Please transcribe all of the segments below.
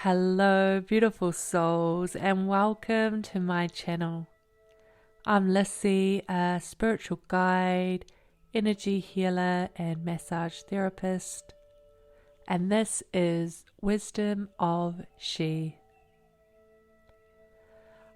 Hello, beautiful souls, and welcome to my channel. I'm Lissy, a spiritual guide, energy healer, and massage therapist, and this is Wisdom of She.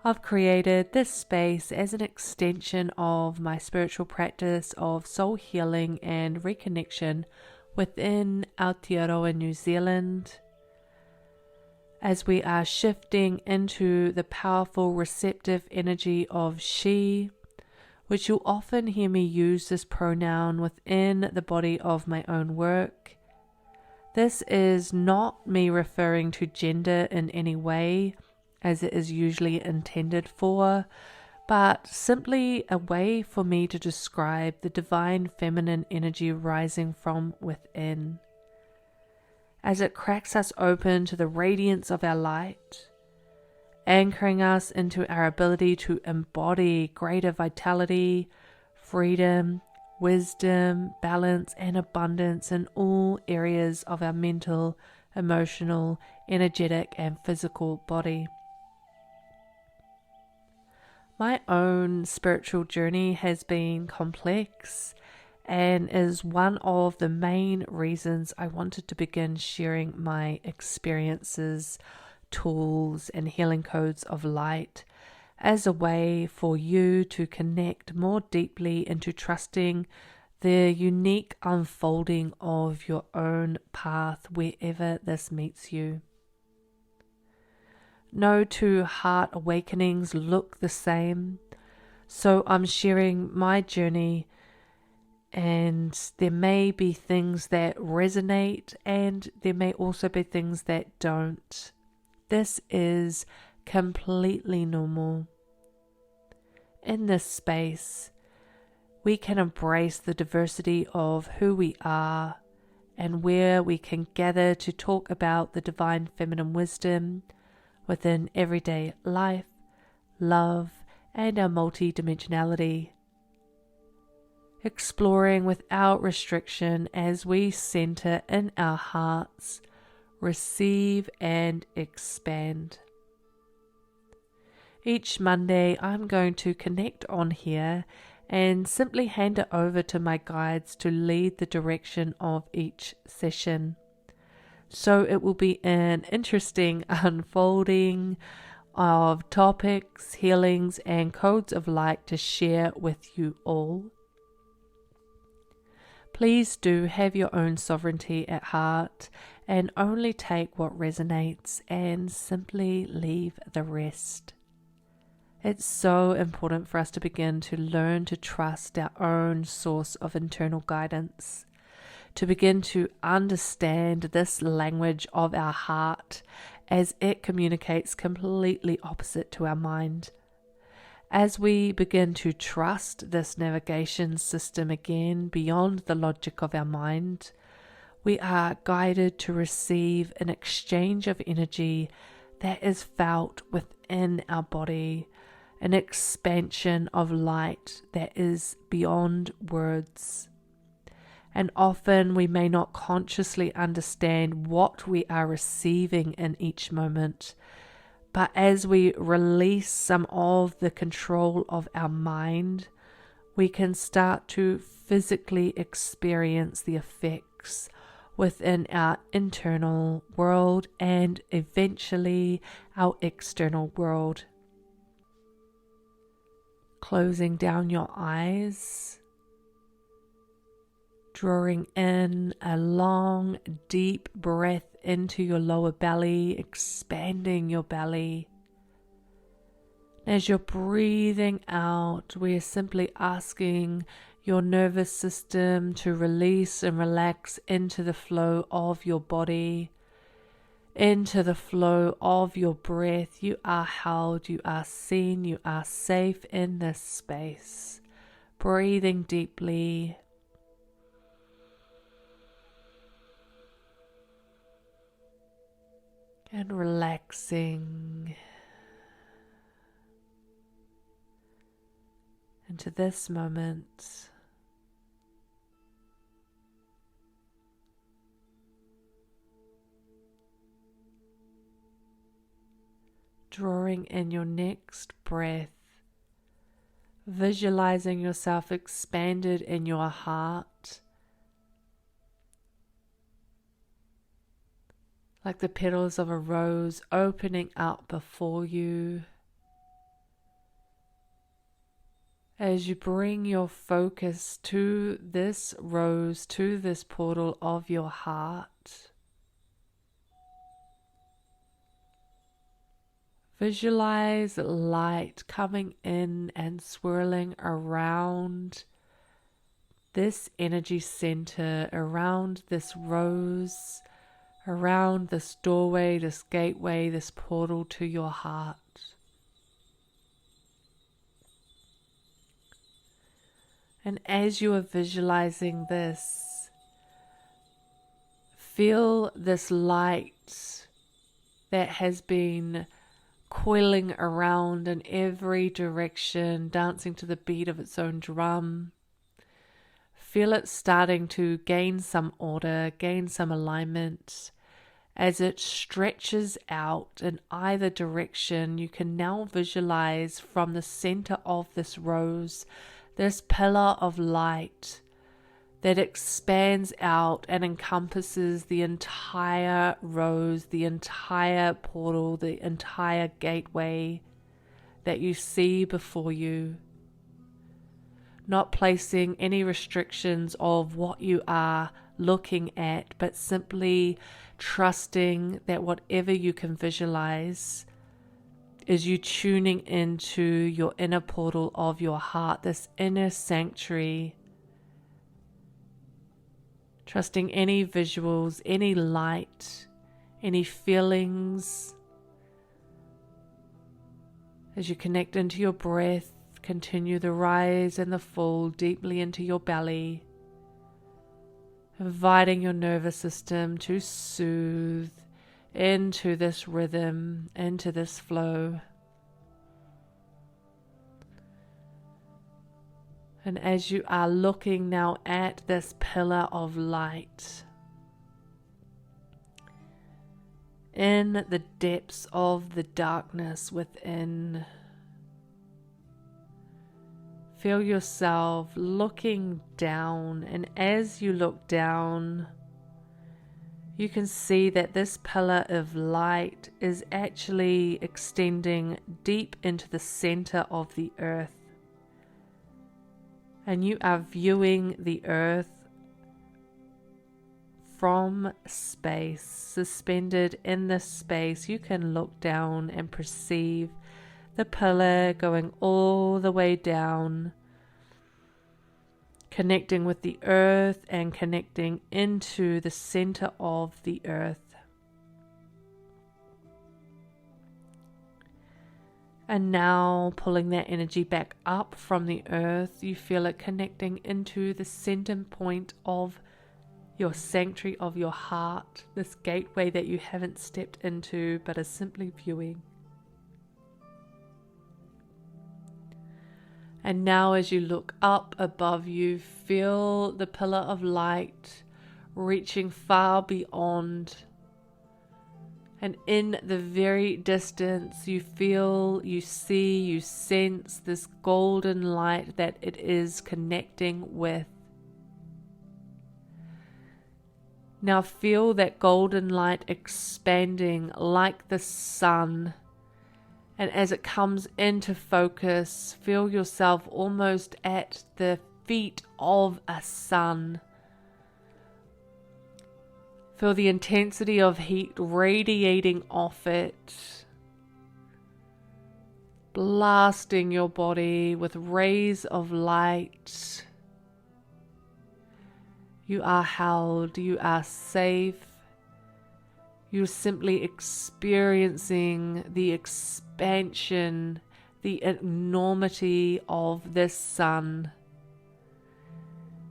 I've created this space as an extension of my spiritual practice of soul healing and reconnection within Aotearoa, New Zealand, as we are shifting into the powerful receptive energy of she, which you'll often hear me use this pronoun within the body of my own work. This is not me referring to gender in any way, as it is usually intended for, but simply a way for me to describe the divine feminine energy rising from within, as it cracks us open to the radiance of our light, anchoring us into our ability to embody greater vitality, freedom, wisdom, balance, and abundance in all areas of our mental, emotional, energetic, and physical body. My own spiritual journey has been complex and is one of the main reasons I wanted to begin sharing my experiences, tools, and healing codes of light as a way for you to connect more deeply into trusting the unique unfolding of your own path wherever this meets you. No two heart awakenings look the same, so I'm sharing my journey, and there may be things that resonate and there may also be things that don't. This is completely normal. In this space, we can embrace the diversity of who we are and where we can gather to talk about the divine feminine wisdom within everyday life, love, and our multi-dimensionality. Exploring without restriction as we center in our hearts, receive and expand. Each Monday I'm going to connect on here and simply hand it over to my guides to lead the direction of each session. So it will be an interesting unfolding of topics, healings, and codes of light to share with you all. Please do have your own sovereignty at heart and only take what resonates and simply leave the rest. It's so important for us to begin to learn to trust our own source of internal guidance, to begin to understand this language of our heart as it communicates completely opposite to our mind. As we begin to trust this navigation system again beyond the logic of our mind, we are guided to receive an exchange of energy that is felt within our body, an expansion of light that is beyond words. And often we may not consciously understand what we are receiving in each moment, but as we release some of the control of our mind, we can start to physically experience the effects within our internal world and eventually our external world. Closing down your eyes, drawing in a long, deep breath into your lower belly, expanding your belly. As you're breathing out, we are simply asking your nervous system to release and relax into the flow of your body, into the flow of your breath. You are held, you are seen, you are safe in this space. Breathing deeply. And relaxing into this moment. drawing in your next breath, visualizing yourself expanded in your heart, like the petals of a rose opening up before you. As you bring your focus to this rose, to this portal of your heart, visualize light coming in and swirling around this energy center, around this rose, around this doorway, this gateway, this portal to your heart. And as you are visualizing this, feel this light that has been coiling around in every direction, dancing to the beat of its own drum. Feel it starting to gain some order, gain some alignment. As it stretches out in either direction, you can now visualize from the center of this rose, this pillar of light that expands out and encompasses the entire rose, the entire portal, the entire gateway that you see before you. Not placing any restrictions of what you are looking at, but simply trusting that whatever you can visualize is you tuning into your inner portal of your heart, this inner sanctuary. Trusting any visuals, any light, any feelings. As you connect into your breath, continue the rise and the fall deeply into your belly, inviting your nervous system to soothe into this rhythm, into this flow. And as you are looking now at this pillar of light, in the depths of the darkness within, feel yourself looking down, and as you look down, you can see that this pillar of light is actually extending deep into the center of the earth. And you are viewing the earth from space, suspended in this space. You can look down and perceive the pillar going all the way down, connecting with the earth and connecting into the center of the earth. And now pulling that energy back up from the earth, you feel it connecting into the center point of your sanctuary of your heart, this gateway that you haven't stepped into but are simply viewing. And now as you look up above you, feel the pillar of light reaching far beyond. And in the very distance, you feel, you see, you sense this golden light that it is connecting with. Now feel that golden light expanding like the sun. And as it comes into focus, feel yourself almost at the feet of a sun. Feel the intensity of heat radiating off it, blasting your body with rays of light. You are held, you are safe. You're simply experiencing the expansion, the enormity of this sun.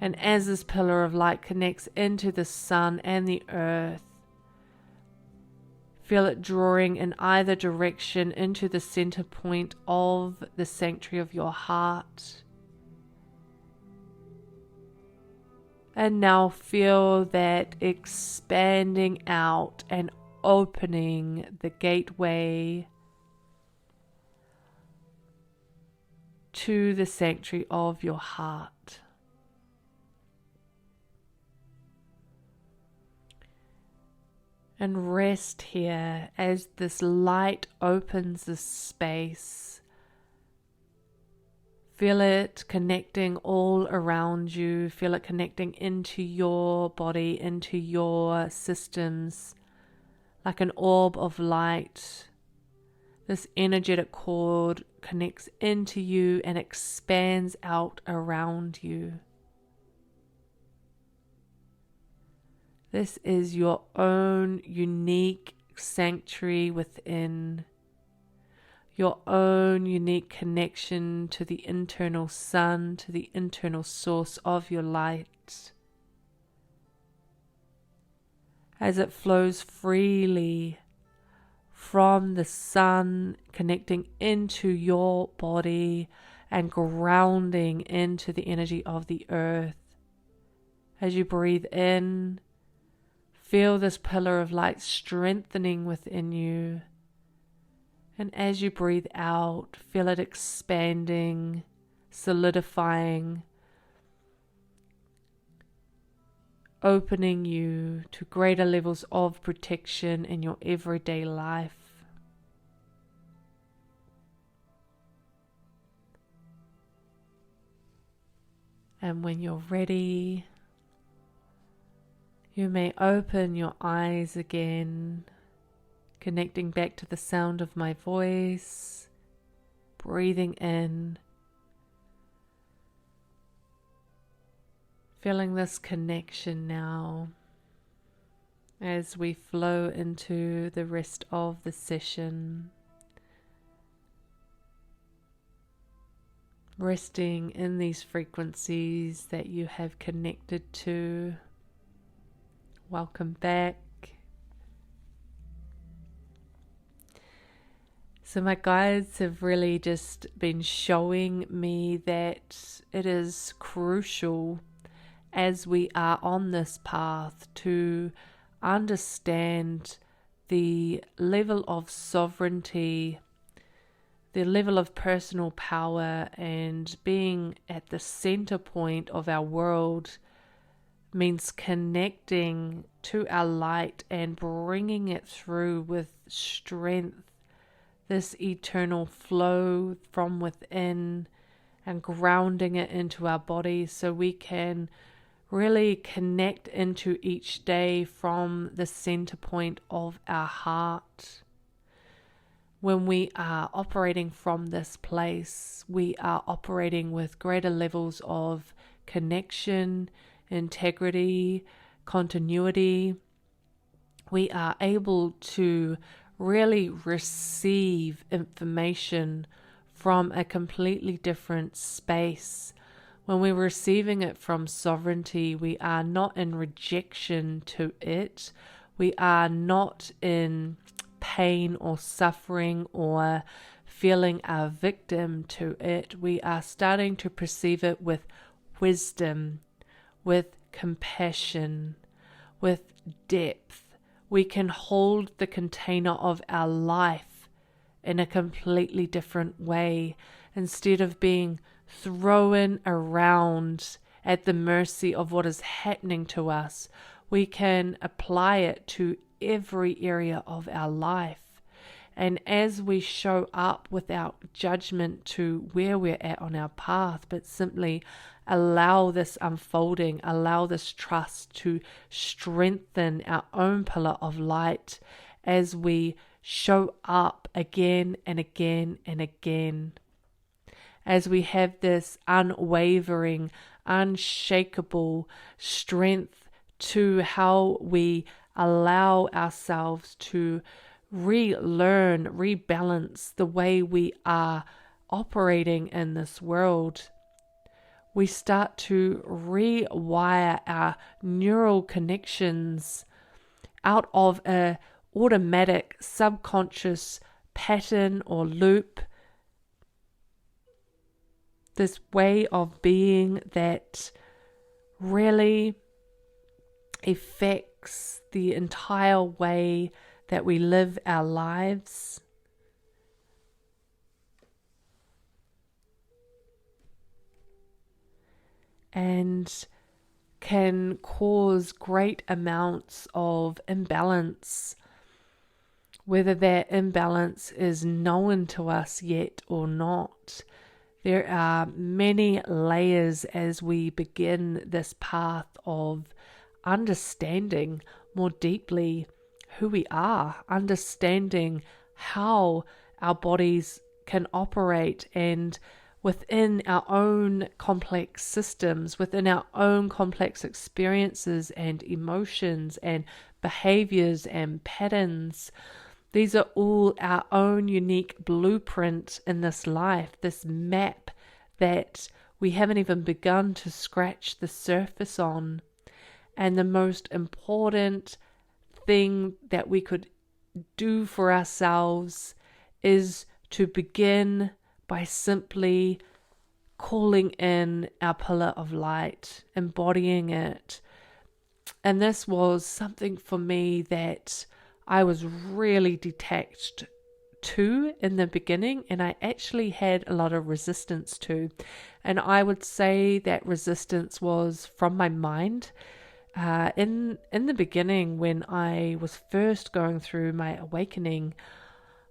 And as this pillar of light connects into the sun and the earth, feel it drawing in either direction into the center point of the sanctuary of your heart. And now feel that expanding out and opening the gateway to the sanctuary of your heart. And rest here as this light opens this space. Feel it connecting all around you. Feel it connecting into your body, into your systems, like an orb of light. This energetic cord connects into you and expands out around you. This is your own unique sanctuary within, your own unique connection to the internal sun, to the internal source of your light. As it flows freely from the sun, connecting into your body and grounding into the energy of the earth. As you breathe in, feel this pillar of light strengthening within you. And as you breathe out, feel it expanding, solidifying, opening you to greater levels of protection in your everyday life. And when you're ready, you may open your eyes again, connecting back to the sound of my voice, breathing in, feeling this connection now as we flow into the rest of the session. Resting in these frequencies that you have connected to. Welcome back. So my guides have really just been showing me that it is crucial as we are on this path to understand the level of sovereignty, the level of personal power, and being at the center point of our world means connecting to our light and bringing it through with strength, this eternal flow from within, and grounding it into our bodies so we can really connect into each day from the center point of our heart. When we are operating from this place, we are operating with greater levels of connection, integrity, continuity. We are able to really receive information from a completely different space. When we're receiving it from sovereignty, we are not in rejection to it. We are not in pain or suffering or feeling a victim to it. We are starting to perceive it with wisdom, with compassion, with depth. We can hold the container of our life in a completely different way instead of being thrown around at the mercy of what is happening to us. We can apply it to every area of our life. And as we show up without judgment to where we're at on our path, but simply allow this unfolding, allow this trust to strengthen our own pillar of light as we show up again and again and again. As we have this unwavering, unshakable strength to how we allow ourselves to relearn, rebalance the way we are operating in this world. We start to rewire our neural connections out of a automatic subconscious pattern or loop. This way of being that really affects the entire way that we live our lives. and can cause great amounts of imbalance, whether that imbalance is known to us yet or not. There are many layers as we begin this path of understanding more deeply who we are, understanding how our bodies can operate, and within our own complex systems, within our own complex experiences and emotions and behaviors and patterns. These are all our own unique blueprint in this life, this map that we haven't even begun to scratch the surface on. And the most important thing that we could do for ourselves is to begin by simply calling in our pillar of light, embodying it. And this was something for me that I was really detached to in the beginning, and I actually had a lot of resistance to. And I would say that resistance was from my mind. In the beginning, when I was first going through my awakening,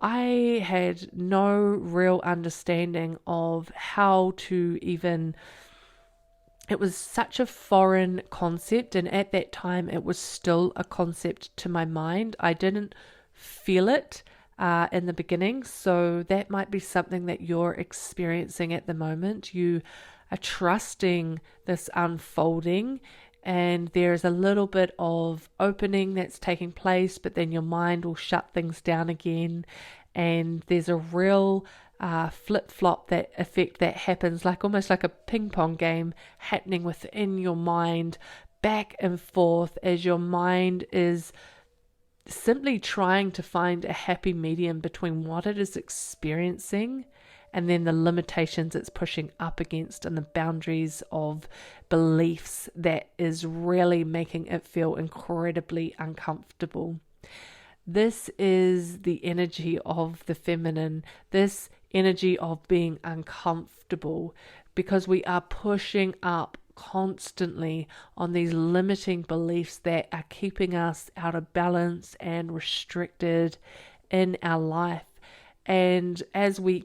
I had no real understanding of how to even. It was such a foreign concept, and at that time it was still a concept to my mind. I didn't feel it in the beginning, so that might be something that you're experiencing at the moment. You are trusting this unfolding, and there's a little bit of opening that's taking place, but then your mind will shut things down again, and there's a real flip-flop that effect that happens, like almost like a ping pong game happening within your mind, back and forth, as your mind is simply trying to find a happy medium between what it is experiencing and then the limitations it's pushing up against and the boundaries of beliefs that is really making it feel incredibly uncomfortable. This is the energy of the feminine, this energy of being uncomfortable, because we are pushing up constantly on these limiting beliefs that are keeping us out of balance and restricted in our life. And as we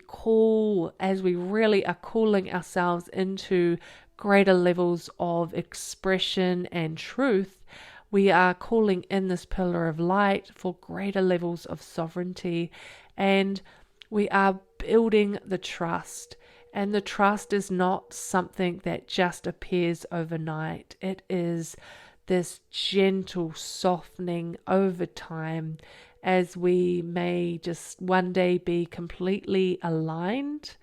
really are calling ourselves into greater levels of expression and truth, we are calling in this pillar of light for greater levels of sovereignty, and we are building the trust. And the trust is not something that just appears overnight. It is this gentle softening over time, as we may just one day be completely aligned,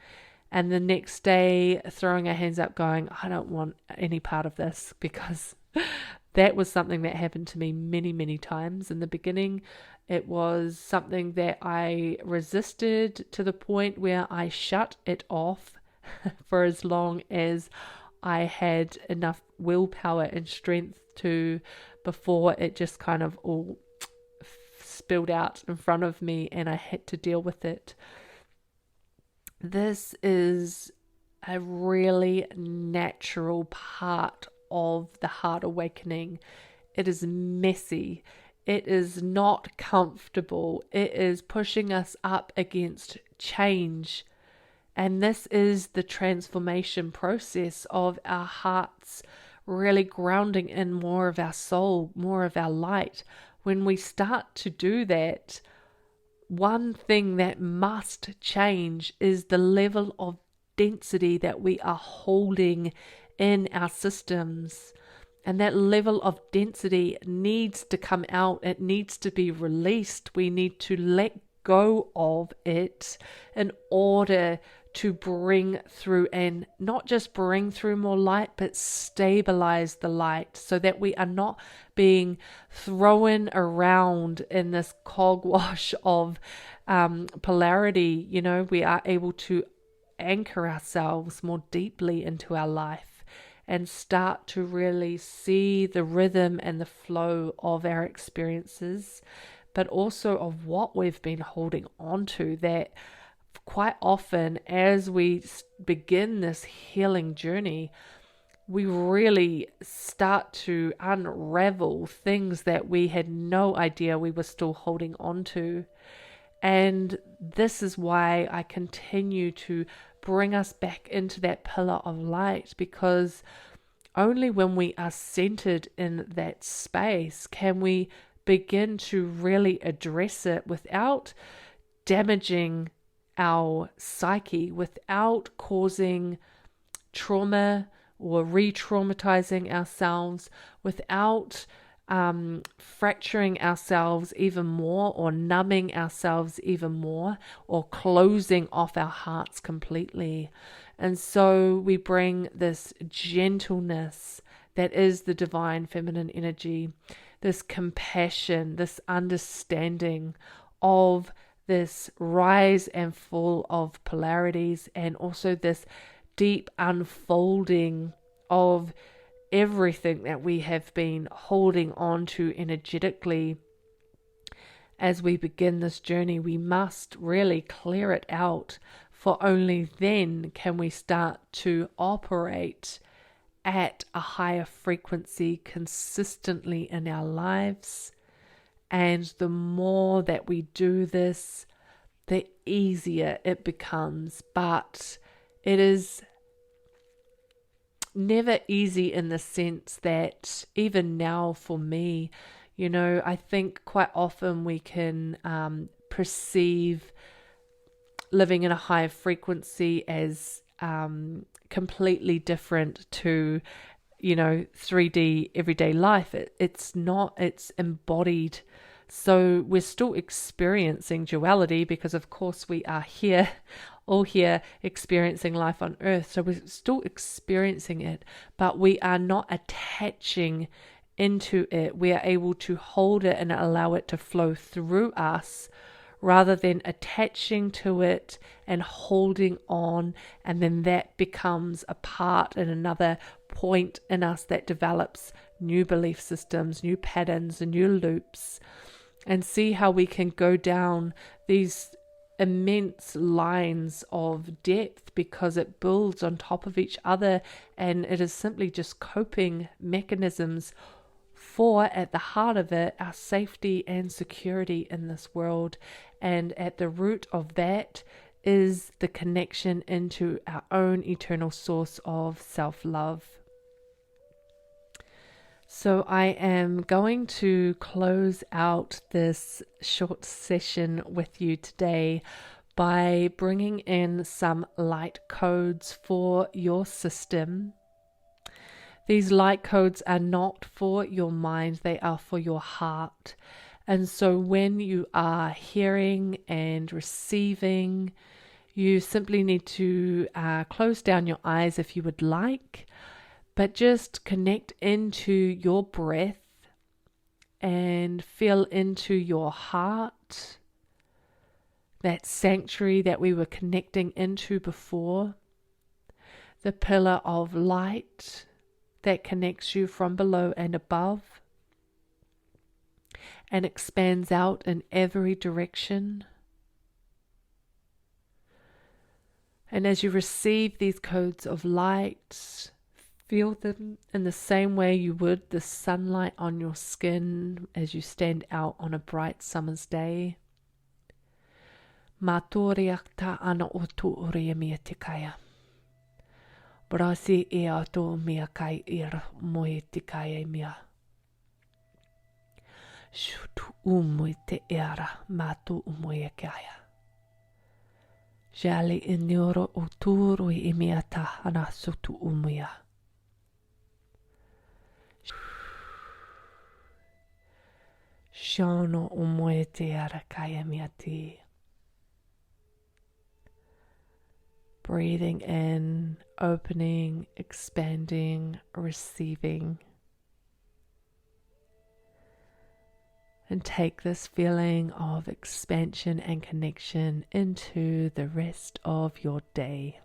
and the next day throwing our hands up going, I don't want any part of this, because that was something that happened to me many, many times in the beginning. It was something that I resisted to the point where I shut it off for as long as I had enough willpower and strength to, before it just kind of all spilled out in front of me and I had to deal with it. This is a really natural part of the heart awakening. It is messy. It is not comfortable. It is pushing us up against change. And this is the transformation process of our hearts really grounding in more of our soul, more of our light. When we start to do that, one thing that must change is the level of density that we are holding in our systems. And that level of density needs to come out. It needs to be released. We need to let go of it in order to bring through, and not just bring through more light, but stabilize the light, so that we are not being thrown around in this cogwash of polarity. You know, we are able to anchor ourselves more deeply into our life and start to really see the rhythm and the flow of our experiences, but also of what we've been holding on to, that quite often as we begin this healing journey, we really start to unravel things that we had no idea we were still holding on to. And this is why I continue to bring us back into that pillar of light, because only when we are centered in that space can we begin to really address it without damaging our psyche, without causing trauma or re-traumatizing ourselves, without fracturing ourselves even more, or numbing ourselves even more, or closing off our hearts completely. And so we bring this gentleness that is the divine feminine energy, this compassion, this understanding of this rise and fall of polarities, and also this deep unfolding of everything that we have been holding on to energetically. As we begin this journey, we must really clear it out, for only then can we start to operate at a higher frequency consistently in our lives. And the more that we do this, the easier it becomes. But it is never easy in the sense that even now for me, I think quite often we can perceive living in a higher frequency as completely different to 3D everyday life. It's not, it's embodied. So we're still experiencing duality, because of course we are all here experiencing life on earth. So we're still experiencing it, but we are not attaching into it. We are able to hold it and allow it to flow through us, rather than attaching to it and holding on, and then that becomes a part and another point in us that develops new belief systems, new patterns, and new loops. And see how we can go down these immense lines of depth, because it builds on top of each other, and it is simply just coping mechanisms for, at the heart of it, our safety and security in this world. And at the root of that is the connection into our own eternal source of self-love. So I am going to close out this short session with you today by bringing in some light codes for your system. These light codes are not for your mind, they are for your heart. And so when you are hearing and receiving, you simply need to close down your eyes if you would like, but just connect into your breath and feel into your heart, that sanctuary that we were connecting into before, the pillar of light that connects you from below and above and expands out in every direction. And as you receive these codes of light, feel them in the same way you would the sunlight on your skin as you stand out on a bright summer's day. Mātoriakta ana o tō orea mea te kaya. Brasi e ato mea kai ira moe te kaya mea. Shutu umoe te era mātu umoe kaya. Jale e neoro o tūro e mea ta ana sotu umoea. Shano umoe te ara kaya mea te. Breathing in, opening, expanding, receiving. And take this feeling of expansion and connection into the rest of your day.